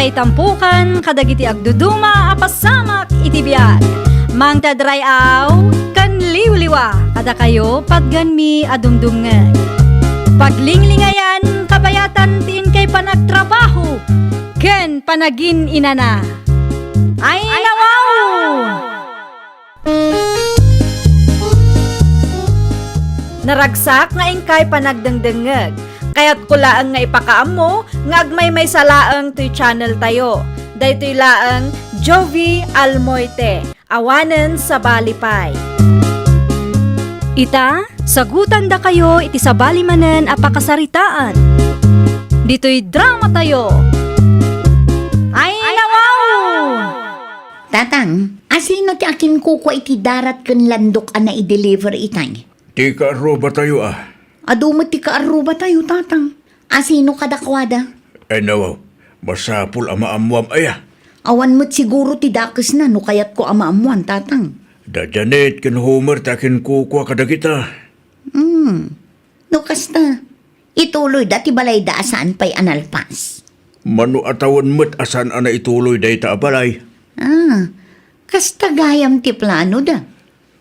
Ngay tampukan, kadagiti agduduma, apasamak iti biyag. Mang tadrayaw, kan liwliwa, kada kayo pagganmi adumdumngan. Paglinglingayan, kabayatan tiin kay panagtrabaho, ken panagin inana. Ay nawaw! Naragsak nga ingkay panagdengdengeg. Kaya't kulaang nga ipakaam mo, nga agmay may salaang to'y channel tayo. Daytoy laang Jovi Almoite, awanen sa balipay. Ita, sagutan da kayo iti sa balimanen apakasaritaan. Dito'y drama tayo. Ay nawaw! Tatang, asino ti akin kuko iti darat ken landok na i-deliver itay? Di ka ba tayo Adumot ti kaaruba tayo, tatang. Asino kadakwada? Nawaw, masapul amaamuam Awan mo't siguro ti dakes na no kayat ko amaamuan, tatang. Da Janet ken Homer takin kukwa kadagita. No kasta, ituloy dati balay daasaan pa'y analpas. Mano atawan mo't asan ana ituloy dayta abalay. Kasta gayam ti plano da.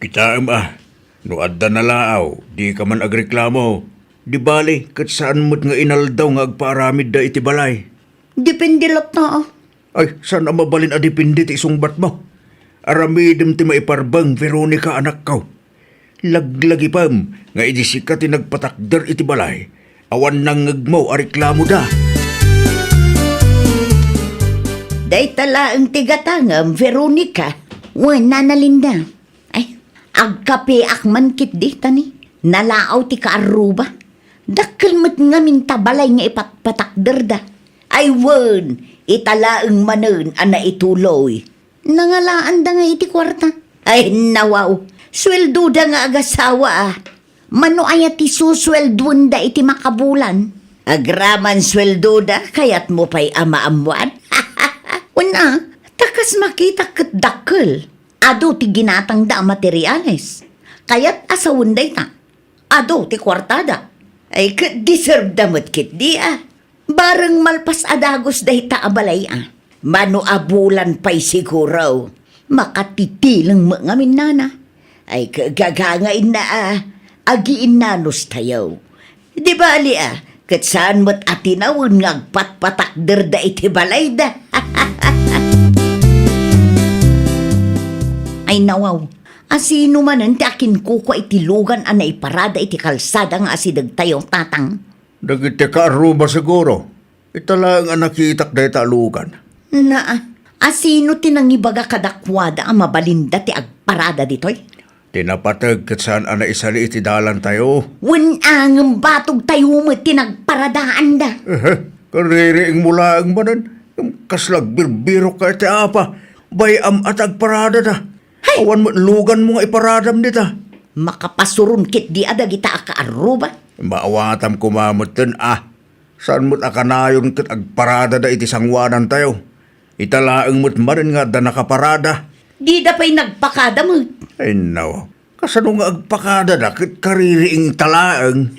Kita no adda na laaw, di ka man agreklamo. Di bali, kat saan mo't nga inaldaw nga agpaaramid da iti balay. Depende lang ta. Ay, saan ang mabalin adipindi ti isungbat mo? Aramidem ti maiparbang Veronica anak kaw. Laglagi pam, nga idisi ka ti nagpatakder iti balay. Awan nang ngagmaw areklamo da. Day tala ang tigatangam, Veronica. Wan, nanalinda. Ay, agkape akman kit di tani. Nalaaw ti kaaruba. Dakkel met nga mintabalay nga ipatpatakder da. Ay, wan, italaang manen ana ituloy. Nangalaan da nga iti kwarta. Ay, nawaw. Sweldo da nga agasawa Mano ayat ti susweldon da iti makabulan. Agraman sweldo da, kayat mo pa'y amaamuan. Una, takas makita ket dakkel. Ado ti ginatang da materyales. Kayat asawon day ta. Ado ti kwartada. Ay ket deserve damot kit di Bareng malpas adagos day ta abalay Mano abulan pa'y siguro. Makatitilang mga minana. Ay kagagangain na agiin nanos tayo. Di ba ali ket saan mo't atinawon nga agpatpatakder da iti balay da. Ay nawaw, asino manen ti akin kuko iti lugan anay parada iti kalsada nga asidag tayo, tatang. Dagiti ka aruba siguro. Italang ang nakitak dayta alugan. Asino tinangibaga kadakwada ang mabalinda ti agparada ditoy? Tinapatag kat saan ana isali iti dalan tayo. Ang batog tayo mo tinagparadaan da. Kaririing mula ang manan. Kaslag birbiro ka iti apa. Bayam at agparada da. Awan mo lugan mo nga iparadam dita. Makapasurun kit di adagita akaaruba. Maawatam kumamot din Saan mo't akanayon kat agparada da iti sangwanan tayo. Italaang mo't marin nga da nakaparada. Di da pa'y nagpakada mo. Ay no, kasano nga agpakada da kat kaririing talaang.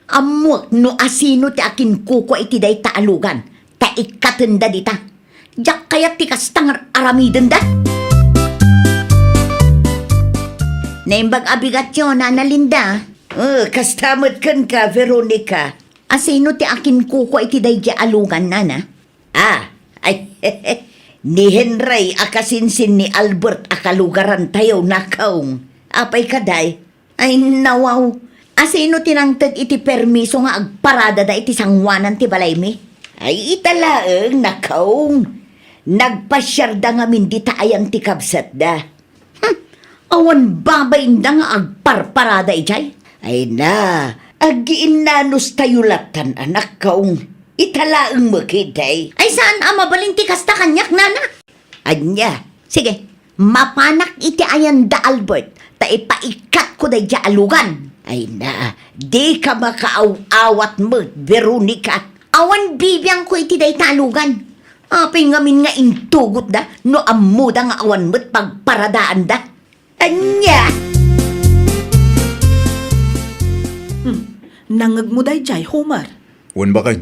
Amok no asino ti akin kuko iti day taalugan. Ta ikatenda dita. Jak kaya ti kastang aramiden da. Naimbag abigasyon, Analinda. Kastamot kan ka, Veronica. Asino ti akin kuko iti day alugan, nana? Ni Henry akasinsin ni Albert akalugaran tayo nakaong. Apay kaday? Ay nawaw. Asino tinangtag iti permiso nga agparada da iti sangwanan ti balay mi? Ay italaeng nakaong. Nagpasyar da nga mindita ayang ti kabsat da. Awan babayin da nga agparparada ijay? Ay na, agiin nanos tayo latan anak kaong. Italaang makiday. Ay saan mabalinti kasta kanyak, nana? Anya, sige, mapanak iti ayan da Albert, ta ipaikat ko day alugan. Ay na, di ka makaaw-awat mo, Veronica. Awan bibiyang ko iti day talugan. Apay ngamin nga intugot da, no amuda nga awan mo't pagparadaan da. Anya! Nangag mo day jay, Homer. Wan ba kay?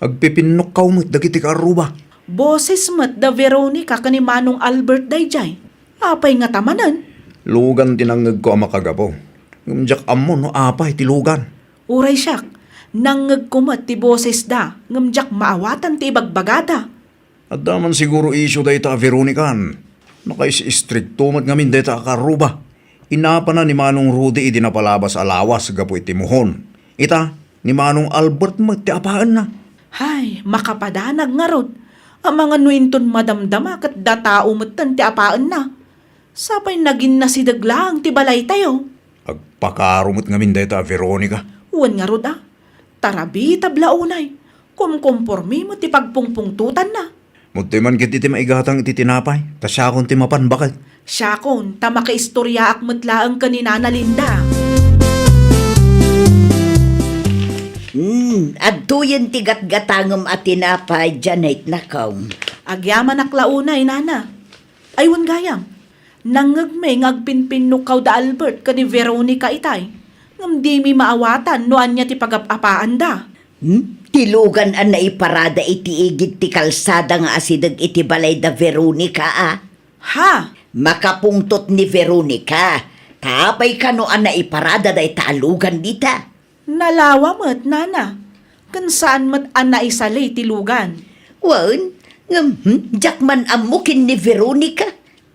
Agpipinok ka umot dagiti ka aruba. Boses mat da Veronica kani Manong Albert dayjay. Apay nga tamanan. Lugan tinangag ko ang makagapo. Ngumjak amo no apay tilugan. Uray siyak, nangag kumat ti boses da, ngamjak maawatan ti ibagbagada. At daman siguro isyo day ta Veronican. Nakais istrikto mat ngamin day ta akaruba. Inapa na ni Manong Rudy idinapalabas alawas gapo iti muhon. Ita, ni Manong Albert magtiapaan na. Hay, makapadanag nga rod. Ang mga nuinton madamdama kat datao matan ti apaan na. Sapay nagin na si daglang ti balay tayo. Agpakarumot ngamin day ta Veronica. Uwan nga rod Tarabi tablaunay. Kumkompormi mo ti pagpungpungtutan na. Munti man kit iti maigatang iti tinapay. Tasyakon ti mapan bakit. Siyakon, tama ka istorya akmatlaang kanina na Linda. Adto yan tigat-gatangam at tinapay Janet nakaw. Agyaman aklaunay, nana. Aywan gayam. Nangagmay ngagpinpinukaw da Albert kani Veronica itay. Ngam di mi maawatan noan niya ti pagapapaan da. Tilugan ang naiparada iti igit ti kalsada nga asidag iti balay da Veronica Ha? Makapungtot ni Veronica. Tapay ka no ang naiparada da italugan dita. Nalawa mo't, nana. Kan saan mo't ana isalay tilugan. Wan, jakman amukin ni Veronica.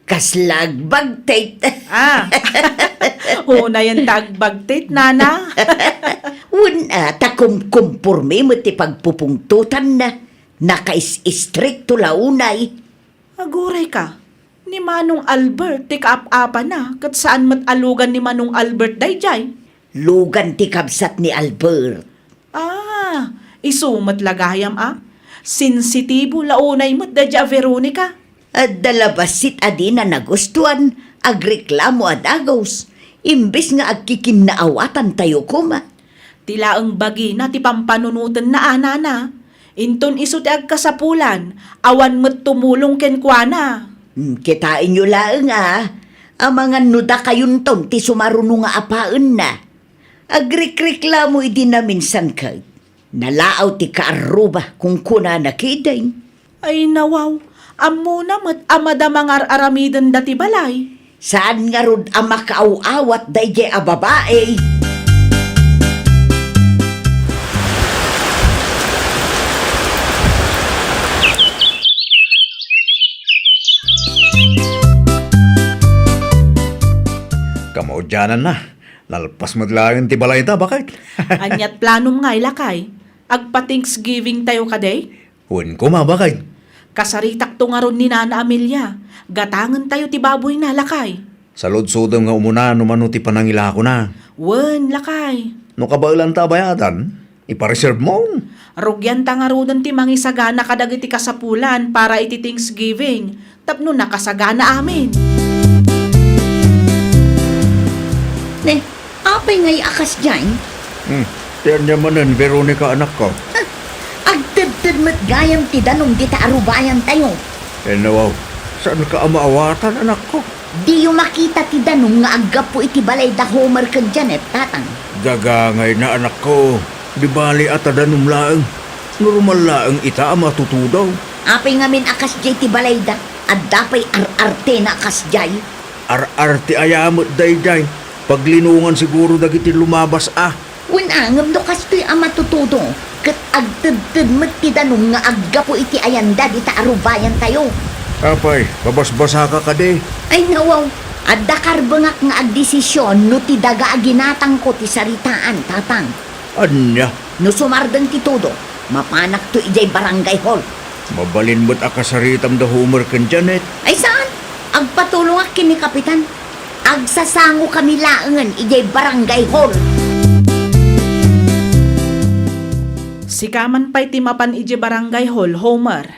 Kaslag bagtay. Una yan tagbagtit, nana. Takumkumpurme mo ti pagpupungtutan na. Nakais-istrikto launay. Aguray ka. Ni Manong Albert, ti kaap-apa na. Kat saan mo't alugan ni Manong Albert dayjay. Lugan ti kabsat ni Albert. Isumat lagayam Sensitibo launay mo't dadya Veronica. At dalabasit adi na nagustuhan, agreklamo at agos. Imbis nga agkikinnaawatan tayo kuma. Tila ang bagi na ti pampanunutan na anana. Inton iso ti agkasapulan, awan mo't tumulong kenkwana. Kitain nyo laang ang mga nuda kayunton ti sumaruno nga apaan na. Agrikreklamo idi na minsan kay. Nalaaw ti kaaruba kung kuna nakiday. Ay nawaw, amo na mo't amada mga aramidan dati balay. Saan nga rod ang makaaw-awat dayje a babae? Kamaudyanan na. Lalpas madlagan ti balay ta, bakit? Anyat planom nga ilakay. Agpa-Thanksgiving tayo kaday. Huwin ko ma, bakit? Kasaritak to nga ron ni Nana Amelia. Gatangan tayo ti baboy na lakay. Sa lodsodam nga umuna, numano ti panangila ko na. Wen, lakay. No kabailan ta bayatan, ipareserve mo. Rugyan tangarudan ti mangisagana kadag iti kasapulan para iti Thanksgiving. Tapno nakasagana amin. Apay ngay akas dyan? Tiyan niya manan, Veronica anak ko. Agtid-tid mat gayam ti danong di taarubayan tayo. Nawaw, saan ka amaawatan anak ko? Di yung makita ti danong nga aggapo iti balay da Homer kag Janet, tatang. Gagangay na anak ko. Di bali at adanum laang. Normal laang ita ang matutudaw. Apay ngamin akas jay ti balay da. At dapay ar-arte na akas jay. Ar-arte ayamot dayday. Paglinungan siguro dagiti lumabas Winangam do kastoy ang matutudo. Kat agtid-tid mat ti danong nga aggapo iti ayanda di taarubayan tayo. Apay, babasbasa ka kade. Ay nawaw, at dakarbangak nga agdesisyon no ti daga aginatang ko ti saritaan, tatang. Anya, No sumardang ti todo, mapanak to ijay barangay hall. mabalin mo't akasaritam da Homer kan Janet. Ay saan? Agpatulong ak kini kapitan. Agsasango kami laangan ijay barangay hall. Sikaman pa'y timapan ije barangay hall, Homer.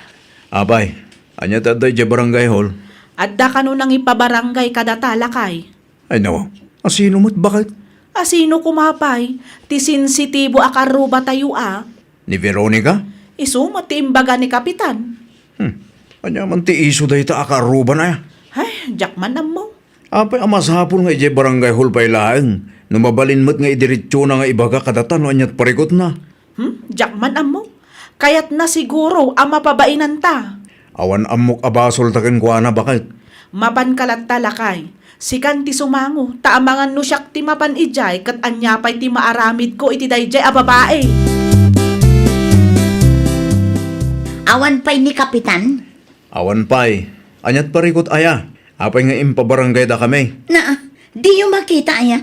Apay, anya taday di barangay hall. At da kano nang ipabarangay kada talakay. Ay nawaw, asino mo't bakit? Asino kumapay? Ti sensitibo akaruba tayo Ni Veronica? Isu matiimbaga ni kapitan. Anya man ti iso day ta akaruba na. Ay, jakman mo. Apay amas hapon nga ije barangay hall pa'y laang. Numabalin mo't nga idiretso na nga ibaga kadatan no anyat parikot na. Jakman mo. Kaya't na siguro ang mapabainan ta. Awan amok abasol taken kwa na bakit? Mapan kalat talakay. Sikan ti sumango, taamangan no siyak ti mapan ijay, kat anyapay ti maaramid ko iti dayjay a babae. Awan pa'y ni Kapitan? Awan pay. Anyat parikot aya. Apay nga impabarangay da kami. Na, di yung makita aya.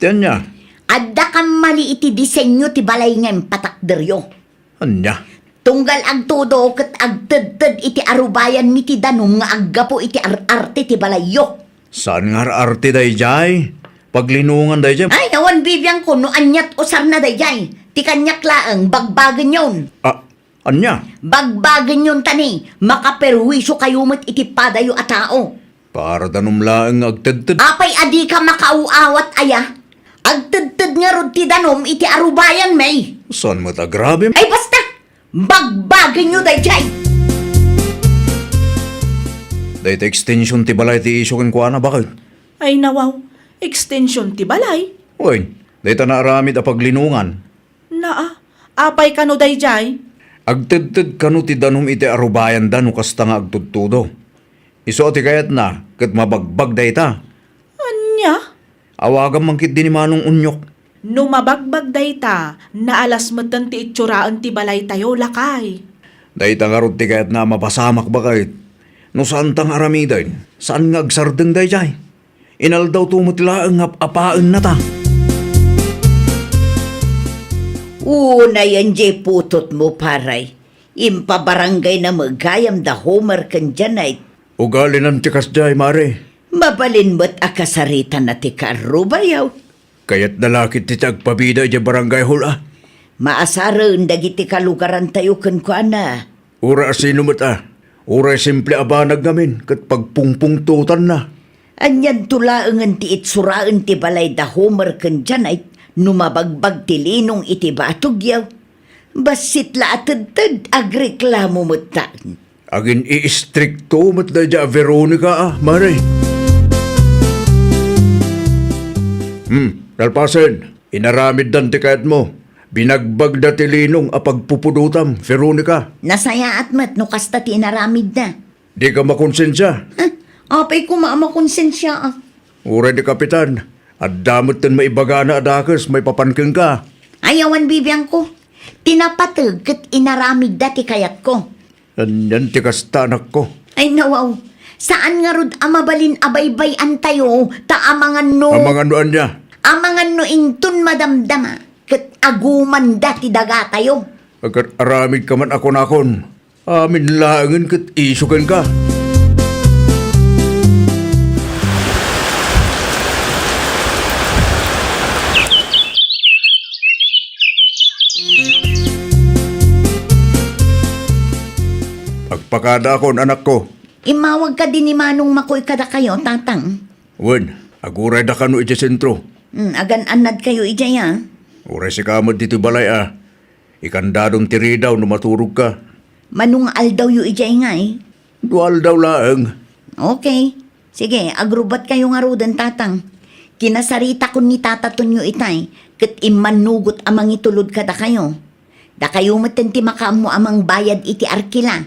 Tiyan niya. Adda kang mali iti disenyo ti balay nga patakderyo. Anya. Tunggal agtudo ket agtedted iti arubayan mi ti danum nga aggapo iti arte ti balayo. Saan nga arte day jay? Paglinungan day jay. Ay, awan bibiyang ko no anyat usar na dayjay. Ti kanyak laeng bagbagen yon. Anya. Bagbagen yon tani. Makaperwisyo kayo met iti padayo a tao. Para danum laeng agtedted. Apay adi ka makauawat aya. Agtedted nga rod ti danom iti arubayan may. Saan mo ta grabe? Ay basta! Bagbagen nyo dayjay. Day ta extension ti balay ti isyo ken kwa na bakit? Ay nawaw, extension ti balay. Uy, day ta naaramid a paglinungan. Naa, apay kano dayjay. Agtedted kanu ti danum iti arubayan da no kasta nga agtudtudo. Iso ti kayat na, ket mabagbag day ta. Anya? Awagan man kit din ni Manong Unyok. No mabagbag dayta, naalas matan ti itsuraan ti balay tayo lakay. Day ta nga rod ti kayat na mapasamak bakit? No saan tang aramiday? Saan nga agsardeng day jay? Inal daw tumutlaang apaan na ta. Una yan jay putot mo paray. Impabarangay na magayam da homer kan janay. Ugali ng tikas jay, mare. Mabalin mo't akasaritan na ti karubayaw. Kaya't dalakit ti tagpabida di barangay hula. Maasarang dagiti kalugaran tayo kan kwa na. Ura sino mata. Ura simple abanag namin kat pagpungpung tutan na. Anyan tulaangan ti itsuraan ti balay da homer kan janay. Numabagbag ti linong iti batugyaw. Basit la atad agreklamo mo't taan. Agin i-stricto mat da dya Veronica mare. Dalpasen, inaramid dan ti kayat mo. Binagbag da ti linong a pagpupudutam, Veronica. Nasaya at mat no kasta ti inaramid na. Di ka makonsensya. Apay ko maamakonsensya ah. Ura di kapitan. At damot tan maibagana adakas, may papankeng ka. Ayawan bibiyang ko. Tinapatag kat inaramid da ti kayat ko. Anyan ti kasta anak ko. Ay nawaw, saan nga rod amabalin abaybay-an tayo ta amangan no... Amang anuan niya. Amangan no intun madamdama kat aguman da ti daga tayo. Agkat aramid ka man ako nakon. Amin laangan kat isukan ka. Pagpakada akon anak ko. Imawag ka din ni Manong Makoy kada kayo, tatang. Wen, aguray da kanu iti sentro. Agan-anad kayo ijaya. Uray si kamad dito balay Ikandadong tiri daw no maturog ka. Manung aldaw yu ijay nga eh. Dual daw laang. Okay. Sige, agrubat kayo nga rodan, tatang. Kinasarita ko ni tataton yu itay, kat imanugot amang itulod kada kayo. Da kayo matenti makamu amang bayad iti arkila.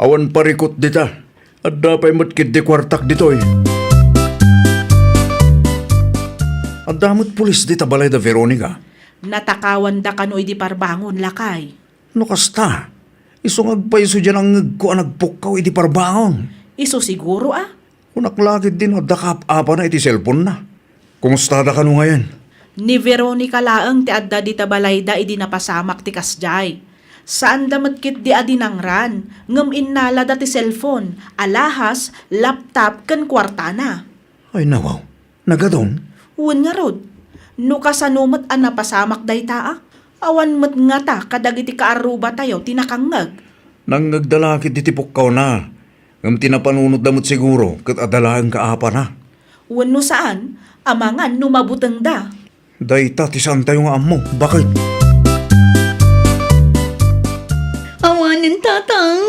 Awan parikot dita. At dapay matkid di kwartak ditoy. Ang damot pulis dita balay da Veronica. Natakawan da kano idi parbangon lakay. No kasta. Isong agpaiso dyan ang ngag ko ang nagpukaw iti parbangon. Iso siguro Kung naklagid din at dakap-apa na iti cellphone na. Kumusta da kanu ngayon? Ni Veronica laeng ti adda di tabalayda idi napasamak ti kasjay. Saan damat kit di adinangran, ngem innala da ti cellphone, alahas, laptop, ken kwartana. Ay nawaw. Nagadon? Uwan nga rod, no kasanumat ang napasamak dayta awan mat nga ta kadagiti kaaruba tayo tinakangag. Nang nagdalakid iti pukaw na. Ngam tinapanunod damot siguro kat adalaan kaapa na. Uwan no saan, amangan no mabuteng da. Dayta ti saan tayo nga amo. Bakit? Awanin, tatang.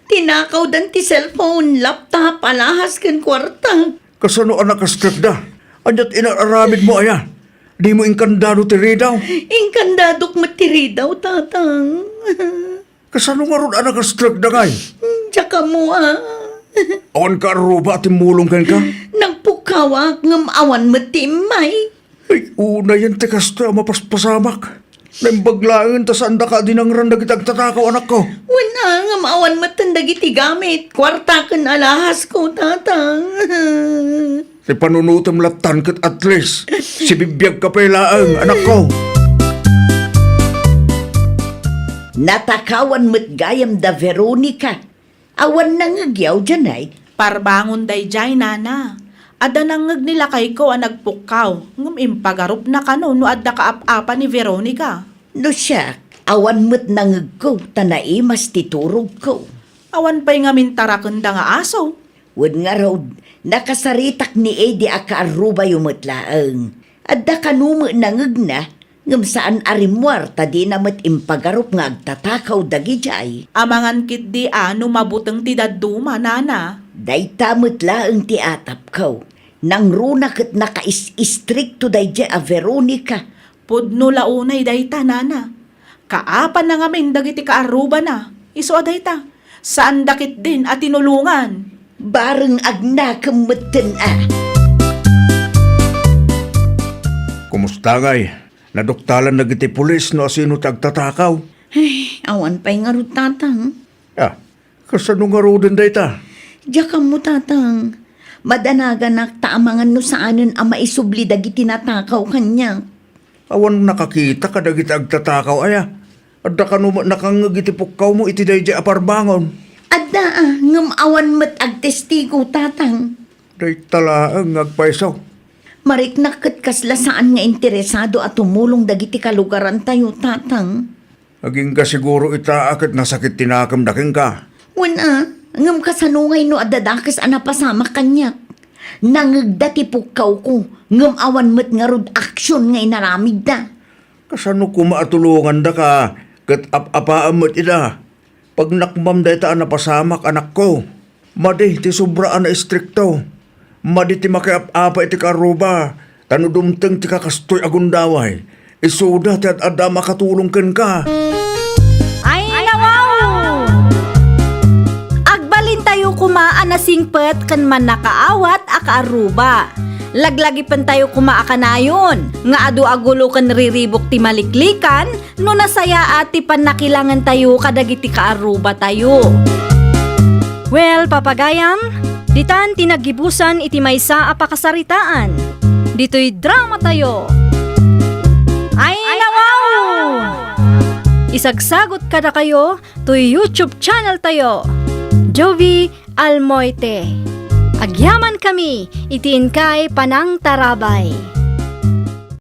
Tinakaw dan ti cellphone, laptop, alahas kan kwarta. Kasano anak kastrap da? Anyat inaaramid mo aya. Di mo inkandado ti ridaw. Inkandadok matiri daw, tatang. Kasano nga ron anak kastrap da kay? Tsaka mo Awan ka aruba at timulong ka. nagpukawak ngam awan matimay. Ay, una yan ti kasta mapaspasamak. Naimbaglaan ta saan da ka din ang randa kitag tatakaw anak ko. Wala ngam awan matandag iti gamit. Kwarta kan alahas ko, tatang. Ti panunutam latan kat at least. Si bibiyag ka pailaang anak ko. Natakawan mo't gayam da Veronica. Awan nangagyaw dyan ay. Parbangon day jay, nana. Ada nangag nila kay ko ang nagpukaw. Ngam impagarup na kano no adda kaap-apa ni Veronica. No siya, awan mo't nangag ko, tanay mas titurog ko. Awan pa'y nga mintarakanda nga aso. Wad nga raw, nakasaritak ni Eddie akaaruba yung mutlaang. Adda kanumo nangag na, ngam saan arimwar tadi na mo't impagarup nga agtatakaw dagi jay. Amangan kit di ano mabutang ti daduma, nana. Dayta mutlaang ti atap ko. Nang runa kat naka-istrikto day jay a Veronica. Pudno launay dayta, nana. Kaapan na nga min dagiti kaaruba na. Iso dayta. Saan dakit din at tinulungan. Bareng agna kamutan Kumusta ngay? Naduktalan na giti pulis no asino tagtatakaw. Ay, awan pa'y nga ro, tatang. Ah, kasano nga ro din dayta? Diya mo, tatang. Madanagan taamangan no saanan ang maisubli dagiti natakaw kanya. Awan nakakita ka dagiti agtatakaw aya. Adda ka numa nakangagiti pukaw mo iti dayjay aparbangon. Adda ngam awan mat agtestigo, tatang. Day talaang agpaisaw. Mariknakit kasla saan nga interesado at tumulong dagiti kalugaran tayo, tatang. Aging ka siguro itaakit nasakit tinakam daking ka. Wala, ngam kasanungay no adadakas anapasama kanya. Nangagdati pukaw ko, ngam awan mat nga rod aksyon nga inaramid da. Kasano ko maatulungan da ka kat apaan mo't ida. Pag nakmam dayta napasamak anak ko. Madi ti sobraan na istrikto. Madi ti makiap-apa iti karuba. Tanudumteng ti kakastoy agundaway. Isuda ti at-ada makatulong ken ka. Ay, nawaw! Agbalin tayo kumaan na singpet kan man nakaawat akaaruba. Laglagi pan tayo kumaakanayon. Nga adu agulo kan riribok ti maliklikan, no nasaya at ti panakilangan tayo kadagiti kaaruba tayo. Well, papagayam, ditan tinagibusan iti maysa a pakasaritaan. Dito'y drama tayo. Ay, nawaw! Isagsagot kada kayo to YouTube channel tayo. Jovi Almoite. Agyaman kami, itiin kay Panang Tarabay.